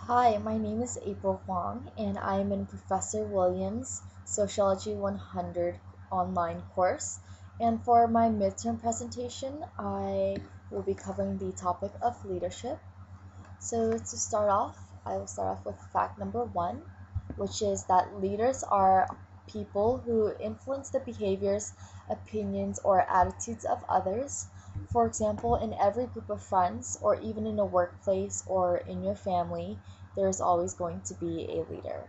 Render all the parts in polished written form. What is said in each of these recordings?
Hi, my name is April Huang, and I am in Professor Williams' Sociology 100 online course. And for my midterm presentation, I will be covering the topic of leadership. So to start off, I will start off with fact number one, which is that leaders are people who influence the behaviors, opinions, or attitudes of others. For example, in every group of friends, or even in a workplace or in your family, there is always going to be a leader.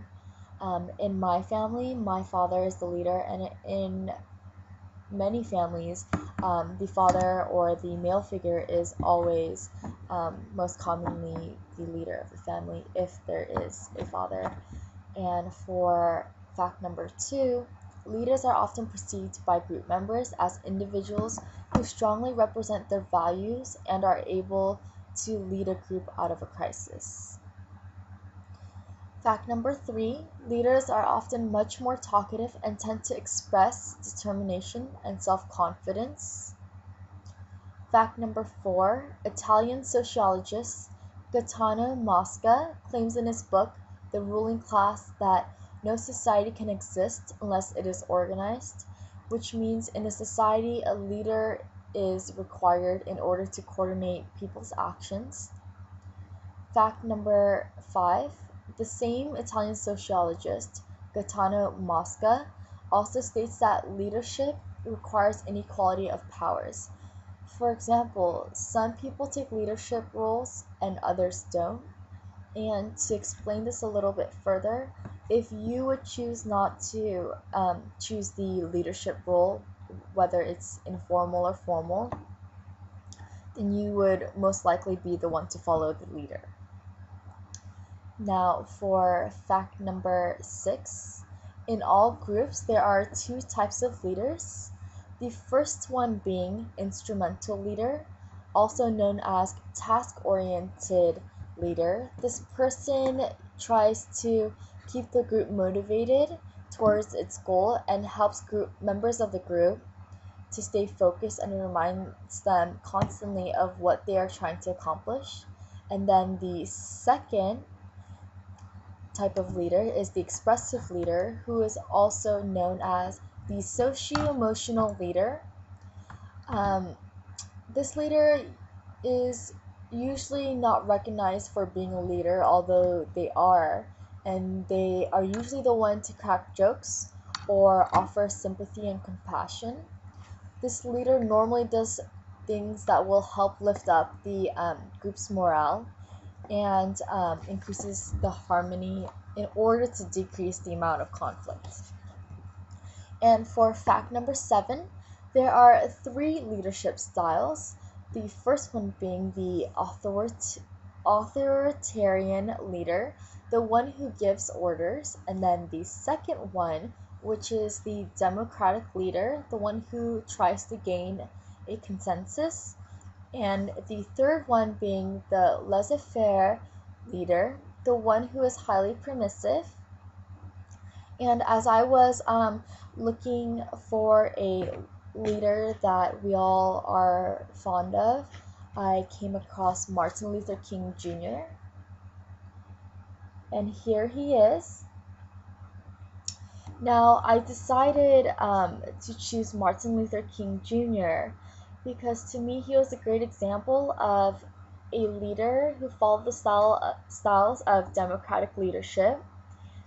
In my family, my father is the leader, and in many families, the father or the male figure is always most commonly the leader of the family if there is a father. And for fact number two, leaders are often perceived by group members as individuals who strongly represent their values and are able to lead a group out of a crisis. Fact number three, leaders are often much more talkative and tend to express determination and self-confidence. Fact number four, Italian sociologist Gaetano Mosca claims in his book, The Ruling Class, that no society can exist unless it is organized, which means in a society a leader is required in order to coordinate people's actions. Fact number five, the same Italian sociologist, Gaetano Mosca, also states that leadership requires inequality of powers. For example, some people take leadership roles and others don't. And to explain this a little bit further, if you would choose not to choose the leadership role, whether it's informal or formal, then you would most likely be the one to follow the leader. Now, for fact number six, in all groups there are two types of leaders. The first one being instrumental leader, also known as task-oriented leader. This person tries to keep the group motivated towards its goal and helps group members of the group to stay focused and reminds them constantly of what they are trying to accomplish. And then the second type of leader is the expressive leader, who is also known as the socio-emotional leader. Um, this leader is usually not recognized for being a leader, although they are, and they are usually the one to crack jokes or offer sympathy and compassion. This leader normally does things that will help lift up the group's morale and increases the harmony in order to decrease the amount of conflict. And for fact number seven, there are three leadership styles. The first one being the authoritarian leader, the one who gives orders, and then the second one, which is the democratic leader, the one who tries to gain a consensus, and the third one being the laissez-faire leader, the one who is highly permissive. And as I was looking for a leader that we all are fond of, I came across Martin Luther King Jr. And here he is. Now, I decided to choose Martin Luther King Jr. because to me he was a great example of a leader who followed the styles of democratic leadership,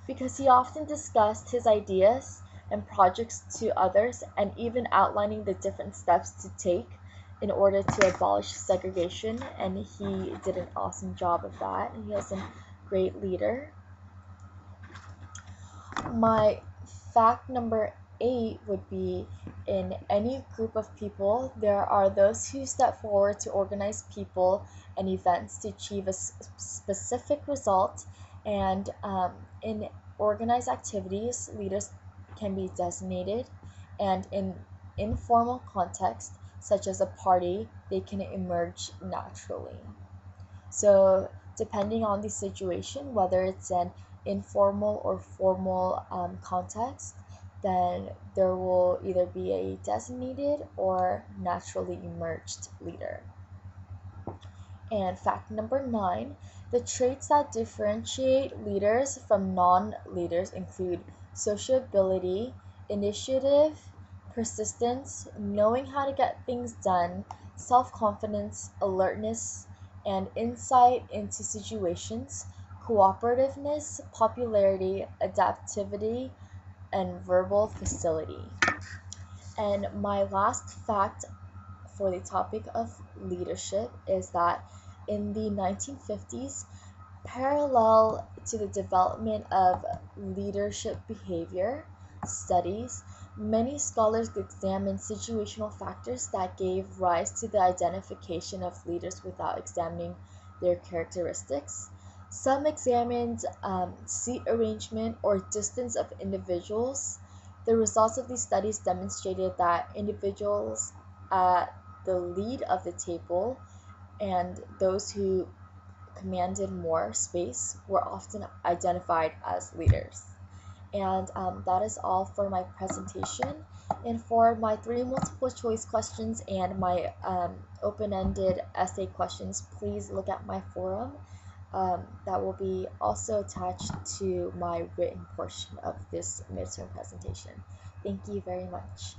because he often discussed his ideas and projects to others and even outlining the different steps to take in order to abolish segregation, and he did an awesome job of that, and he was a great leader. My fact number 8 would be, in any group of people, there are those who step forward to organize people and events to achieve a specific result, and in organized activities, leaders can be designated, and in informal context, such as a party, they can emerge naturally. So depending on the situation, whether it's an informal or formal context, then there will either be a designated or naturally emerged leader. And fact number 9, The traits that differentiate leaders from non-leaders include sociability, initiative, persistence, knowing how to get things done, self-confidence, alertness, and insight into situations, cooperativeness, popularity, adaptivity, and verbal facility. And my last fact for the topic of leadership is that in the 1950s, parallel to the development of leadership behavior studies, many scholars examined situational factors that gave rise to the identification of leaders without examining their characteristics. Some examined seat arrangement or distance of individuals. The results of these studies demonstrated that individuals at the lead of the table and those who commanded more space were often identified as leaders. And that is all for my presentation. And for my three multiple choice questions and my open-ended essay questions, please look at my forum. That will be also attached to my written portion of this midterm presentation. Thank you very much.